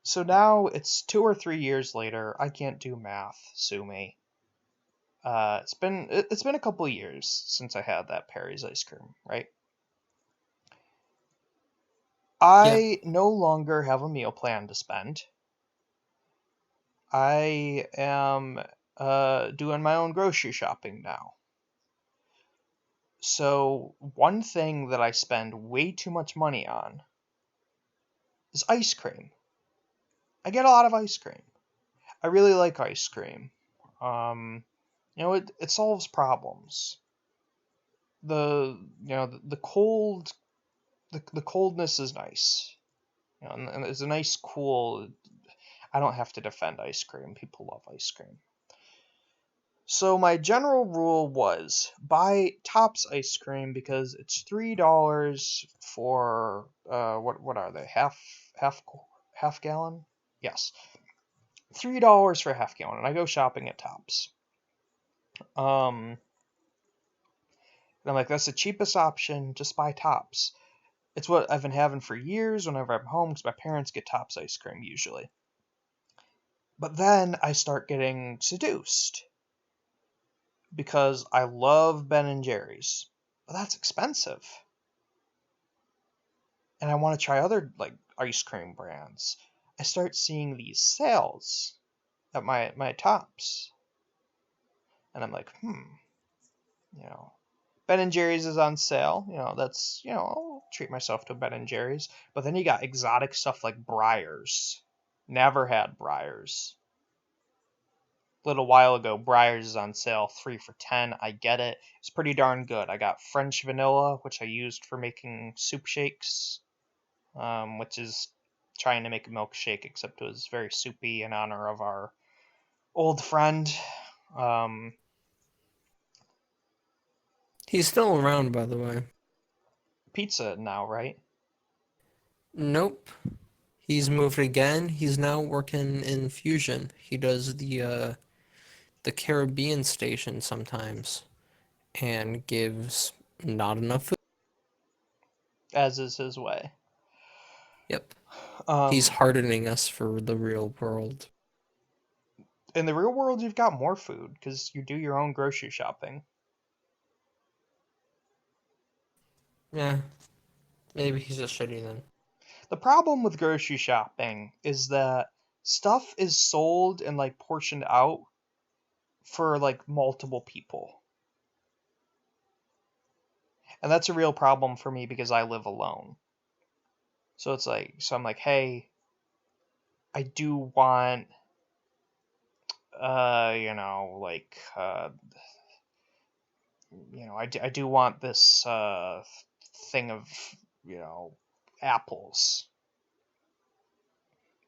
So now it's 2 or 3 years later. I can't do math. Sue me. It's been a couple of years since I had that Perry's ice cream, right? Yeah. I no longer have a meal plan to spend. I am doing my own grocery shopping now. So one thing that I spend way too much money on is ice cream. I get a lot of ice cream. I really like ice cream. Um, it solves problems. The cold the coldness is nice. And it's a nice cool. I don't have to defend ice cream. People love ice cream. So my general rule was buy Tops ice cream because it's $3 for what are they, half half gallon? Yes, $3 for a half gallon, and I go shopping at Tops. And I'm like, that's the cheapest option. Just buy Tops. It's what I've been having for years whenever I'm home because my parents get Tops ice cream usually. But then I start getting seduced because I love Ben and Jerry's, but that's expensive, and I want to try other like ice cream brands. I start seeing these sales at my Tops, and I'm like, you know, Ben and Jerry's is on sale. That's I'll treat myself to a Ben and Jerry's. But then you got exotic stuff like Breyers. Never had Breyers. A little while ago, Breyers is on sale, 3 for $10. I get it. It's pretty darn good. I got French vanilla, which I used for making soup shakes, which is trying to make a milkshake, except it was very soupy in honor of our old friend. Um, He's still around, by the way. Pizza now, right? Nope. He's moved again. He's now working in Fusion. He does the Caribbean station sometimes and gives not enough food. As is his way. Yep. He's Um, hardening us for the real world. in the real world, you've got more food because you do your own grocery shopping. Yeah, maybe he's just shitty then. The problem with grocery shopping is that stuff is sold and like portioned out for like multiple people. And that's a real problem for me because I live alone. So I'm like, hey, I do want, like, I do want this thing of, you know, apples,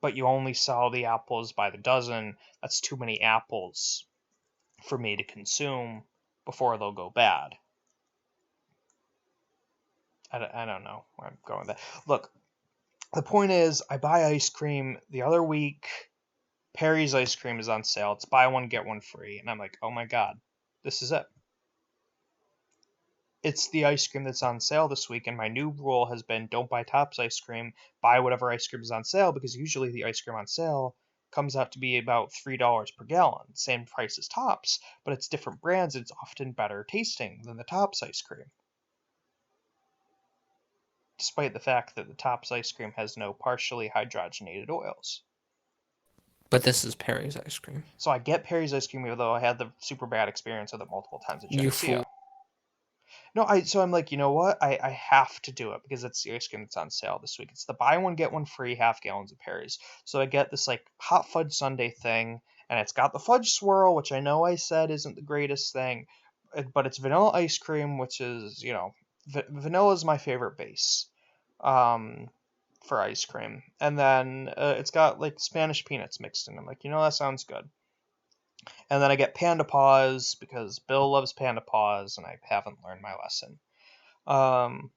but you only sell the apples by the dozen. That's too many apples for me to consume before they'll go bad. I don't know where I'm going with that. Look, the point is, I buy ice cream the other week. Perry's ice cream is on sale. It's buy one, get one free. And I'm like, oh my God, this is it. It's the ice cream that's on sale this week. And my new rule has been don't buy Tops ice cream, buy whatever ice cream is on sale because usually the ice cream on sale comes out to be about $3 per gallon. Same price as Tops, but it's different brands. It's often better tasting than the Tops ice cream, despite the fact that the Tops ice cream has no partially hydrogenated oils. But this is Perry's ice cream. So I get Perry's ice cream, even though I had the super bad experience with it multiple times at You Geneseo. fool. No, I'm like, you know what? I have to do it because it's the ice cream that's on sale this week. It's the buy one get one free half gallons of Perry's. So I get this like hot fudge sundae thing, and it's got the fudge swirl, which I know I said isn't the greatest thing, but it's vanilla ice cream, which is vanilla is my favorite base. Um, for ice cream, and then it's got like Spanish peanuts mixed in. I'm like, that sounds good. And then I get Panda Paws because Bill loves Panda Paws, and I haven't learned my lesson. Um,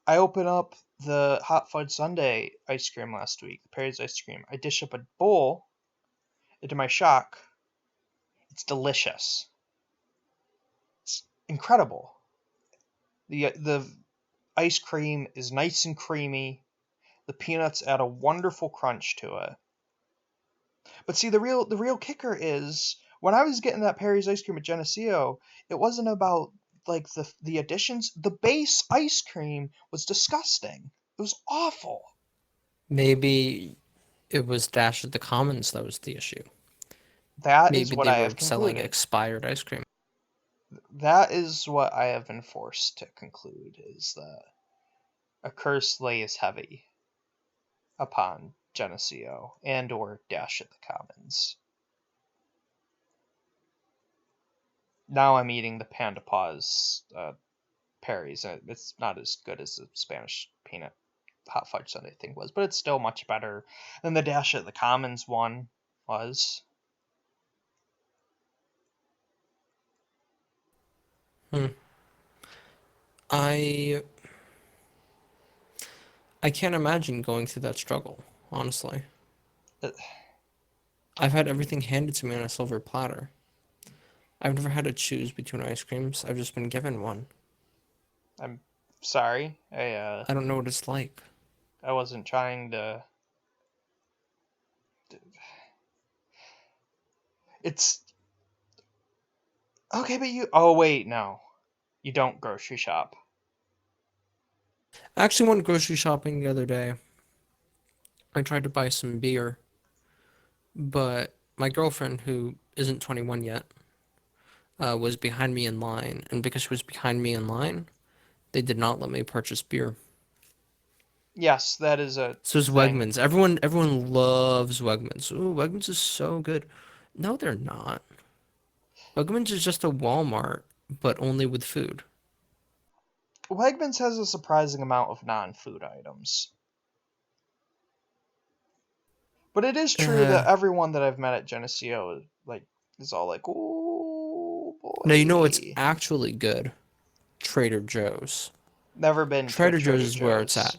I open up the hot fudge sundae ice cream last week, Perry's ice cream. I dish up a bowl. And to my shock, it's delicious. It's incredible. The ice cream is nice and creamy. The peanuts add a wonderful crunch to it. But see, the real kicker is when I was getting that Perry's ice cream at Geneseo, it wasn't about like the additions. The base ice cream was disgusting. It was awful. Maybe it was Dash at the Commons that was the issue. That is Maybe what they I were have selling concluded. expired ice cream. That is what I have been forced to conclude is that a curse lays heavy upon Geneseo and or Dash at the Commons. Now I'm eating the Panda Paws Perry's, and it's not as good as the Spanish peanut hot fudge sundae thing was, but it's still much better than the Dash at the Commons one was. Hmm. I I can't imagine going through that struggle, honestly. Uh, I've had everything handed to me on a silver platter. I've never had to choose between ice creams. I've just been given one. I'm sorry. I I don't know what it's like. I wasn't trying to. It's okay, but you. Oh wait, no, you don't grocery shop. I actually went grocery shopping the other day. I tried to buy some beer, but my girlfriend, who isn't 21 yet, was behind me in line, and because she was behind me in line, they did not let me purchase beer. Yes, that is a So it's thing. Wegmans. Everyone loves Wegmans. Ooh, Wegmans is so good. No, they're not. Wegmans is just a Walmart, but only with food. Wegmans has a surprising amount of non-food items. But it is true Uh, that everyone that I've met at Geneseo is all like, "Oh Now you know what's boy." actually good? Trader Joe's. Never been to a Trader Joe's Trader is where it's Joe's. at.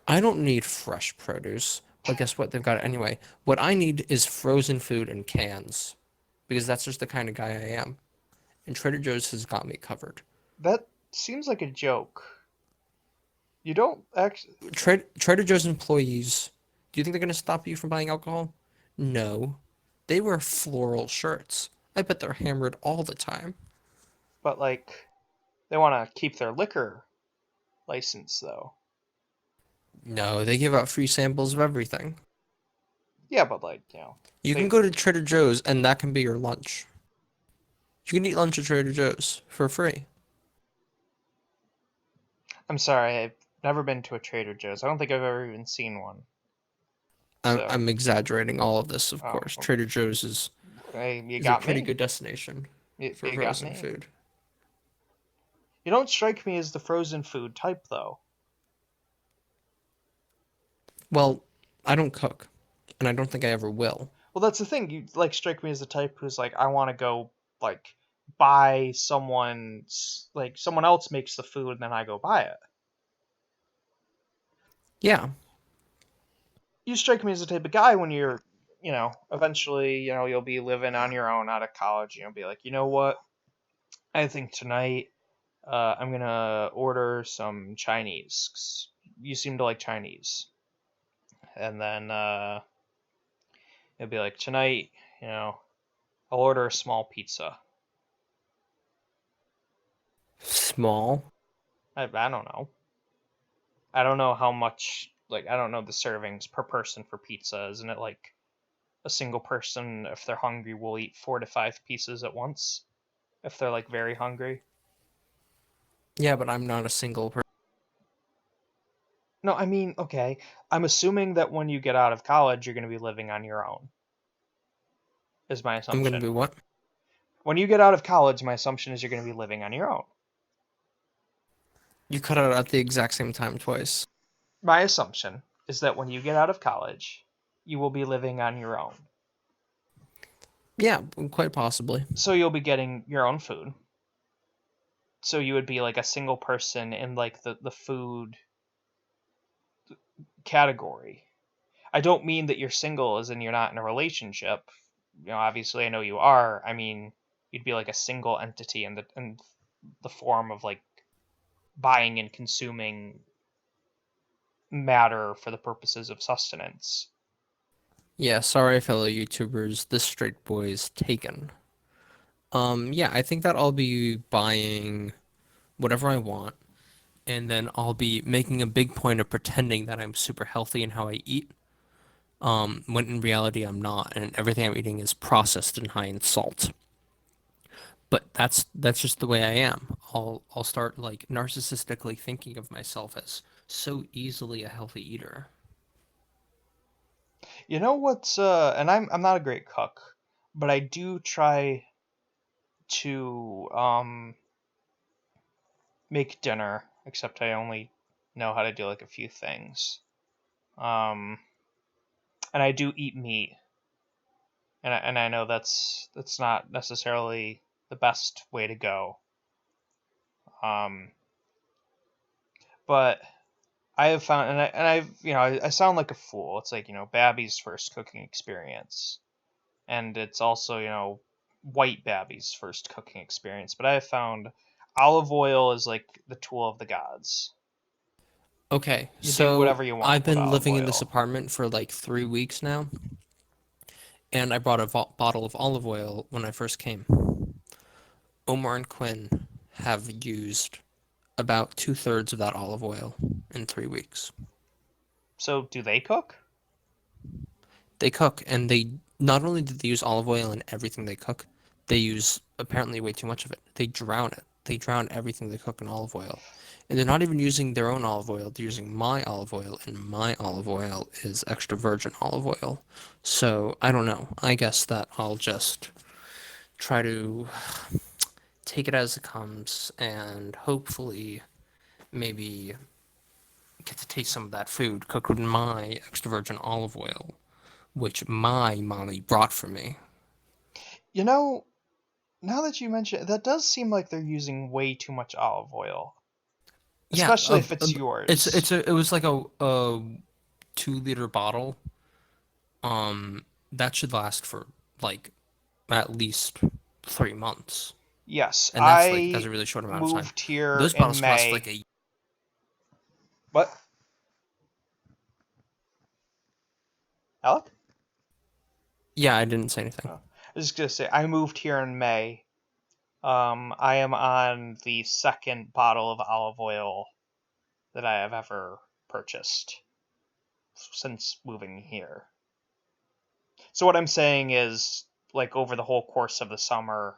I don't need fresh produce, but guess what? They've got it anyway. What I need is frozen food in cans, because that's just the kind of guy I am. And Trader Joe's has got me covered. That seems like a joke. You don't actually. Trader Joe's employees, do you think they're going to stop you from buying alcohol? No. They wear floral shirts. I bet they're hammered all the time. But like, they want to keep their liquor license though. No, they give out free samples of everything. Yeah, but You can they. go to Trader Joe's and that can be your lunch. You can eat lunch at Trader Joe's for free. I'm sorry, I've never been to a Trader Joe's. I don't think I've ever even seen one. So, I'm exaggerating all of this, of oh, course. Trader Joe's hey, you is a got pretty me. good destination for You got frozen me. food. You don't strike me as the frozen food type though. Well, I don't cook, and I don't think I ever will. Well, that's the thing. You strike me as the type who's like, I want to go like buy someone else makes the food and then I go buy it. Yeah, You strike me as the type of guy when you're, eventually, you'll be living on your own out of college. Be like, you know what? I think tonight I'm gonna order some Chinese. 'Cause you seem to like Chinese, and then it'll be like tonight, I'll order a small pizza. small. I don't know. I don't know how much. I don't know the servings per person for pizza. Isn't it like a single person, if they're hungry, will eat 4 to 5 pieces at once? If they're very hungry. Yeah, but I'm not a single person. No, I mean, okay. I'm assuming that when you get out of college, you're going to be living on your own, is my I'm gonna be assumption. what? When you get out of college, my assumption is you're going to be living on your own. You cut out at the exact same time twice. My assumption is that when you get out of college, you will be living on your own. Yeah, quite possibly. So you'll be getting your own food. So you would be like a single person in the food category. I don't mean that you're single as in you're not in a relationship. Obviously I know you are. I mean, you'd be like a single entity in the form of buying and consuming matter for the purposes of sustenance. Yeah, sorry, fellow YouTubers. This straight boy's taken. Yeah, I think that I'll be buying whatever I want, and then I'll be making a big point of pretending that I'm super healthy in how I eat, when in reality I'm not, and everything I'm eating is processed and high in salt. But that's just the way I am. I'll start like narcissistically thinking of myself as so easily a healthy eater. You know what's and I'm not a great cook, but I do try to make dinner, except I only know how to do like a few things. Um and I do eat meat, and I know that's not necessarily the best way to go. Um but I have found, and I've, I sound like a fool. It's like, Babby's first cooking experience, and it's also, white Babby's first cooking experience. But I have found olive oil is like the tool of the gods. Okay, You do so whatever you I've want with been olive living in this oil. apartment for like 3 weeks now, and I brought a bottle of olive oil when I first came. Omar and Quinn have used about two-thirds of that olive oil in 3 weeks. So do they cook? They cook, and they not only do they use olive oil in everything they cook, they use apparently way too much of it. They drown it. They drown everything they cook in olive oil. And they're not even using their own olive oil, they're using my olive oil, and my olive oil is extra virgin olive oil. So I don't know. I guess that I'll just try to take it as it comes and hopefully maybe get to taste some of that food cooked with my extra virgin olive oil, which my mommy brought for me. You know, now that you mention it, that does seem like they're using way too much olive oil, Yeah, especially if it's it's yours. a it was like a 2 liter bottle. That should last for like at least 3 months, Yes, and that's I a really short amount of time. moved here Those in bottles cost May. like a What? Alec? yeah. I didn't say anything. Oh. I was just gonna say I moved here in May. I am on the second bottle of olive oil that I have ever purchased since moving here. So what I'm saying is, like, over the whole course of the summer,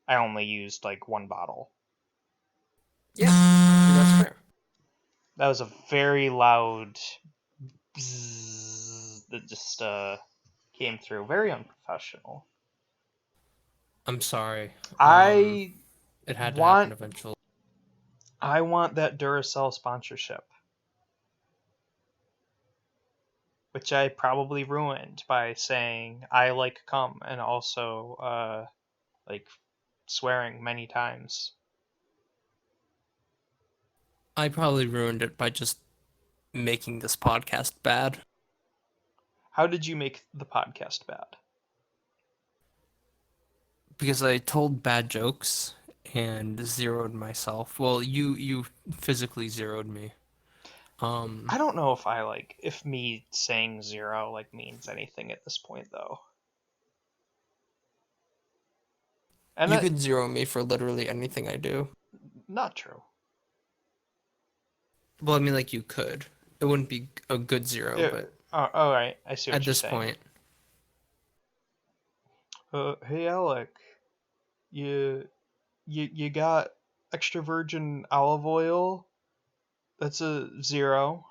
I only used like one bottle. Yeah, that's fair. That was a very loud bzzz that just came through. Very unprofessional. I'm sorry. I It had to happen want eventually. I want that Duracell sponsorship, which I probably ruined by saying I like cum and also like swearing many times. I probably ruined it by just making this podcast bad How did you make the podcast bad? because I told bad jokes and zeroed myself. Well, you physically zeroed me. Um, I don't know if I like if me saying zero like means anything at this point though. And you that could zero me for literally anything I do. not true. Well, I mean, like you could. It wouldn't be a good zero, Yeah, but all right, I see at what you're this saying. point, Hey Alec, you you got extra virgin olive oil? That's a zero.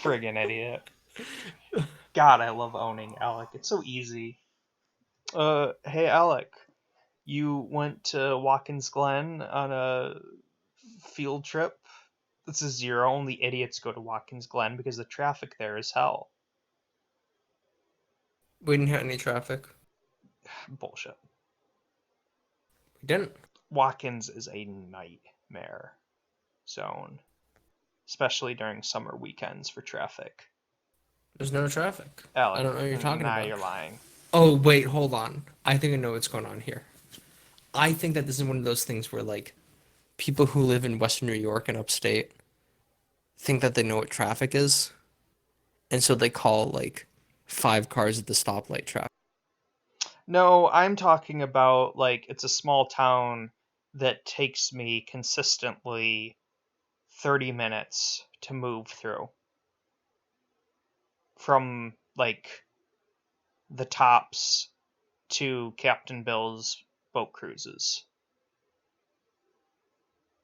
Friggin' idiot. God, I love owning Alec. It's so easy. Hey Alec, you went to Watkins Glen on a field trip? That's a zero. Only idiots go to Watkins Glen because the traffic there is hell. we didn't hit any traffic. Bullshit. We didn't. Watkins is a nightmare zone, especially during summer weekends for traffic. There's no traffic. I Alec, don't know what you're talking now about. you're lying. Oh, wait, hold on. I think I know what's going on here. I think that this is one of those things where, like, people who live in Western New York and upstate think that they know what traffic is, and so they call like 5 cars at the stoplight traffic. No, I'm talking about like it's a small town that takes me consistently 30 minutes to move through from like the tops to Captain Bill's boat cruises,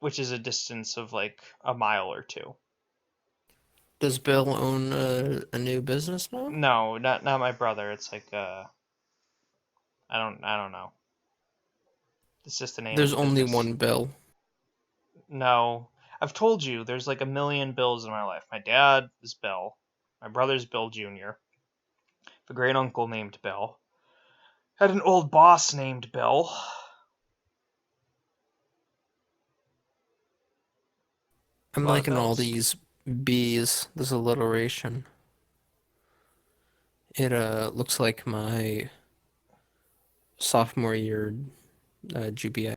which is a distance of like a mile or two. Does Bill own a new business now? No, not my brother. It's like I don't know. It's just the name of There's the only business. one Bill. No, I've told you there's like a million Bills in my life. My dad is Bill. My brother's Bill Jr. A great uncle named Bill. Had an old boss named Bill. A I'm lot of liking all Bills. these B's, this alliteration. It looks like my sophomore year GPA.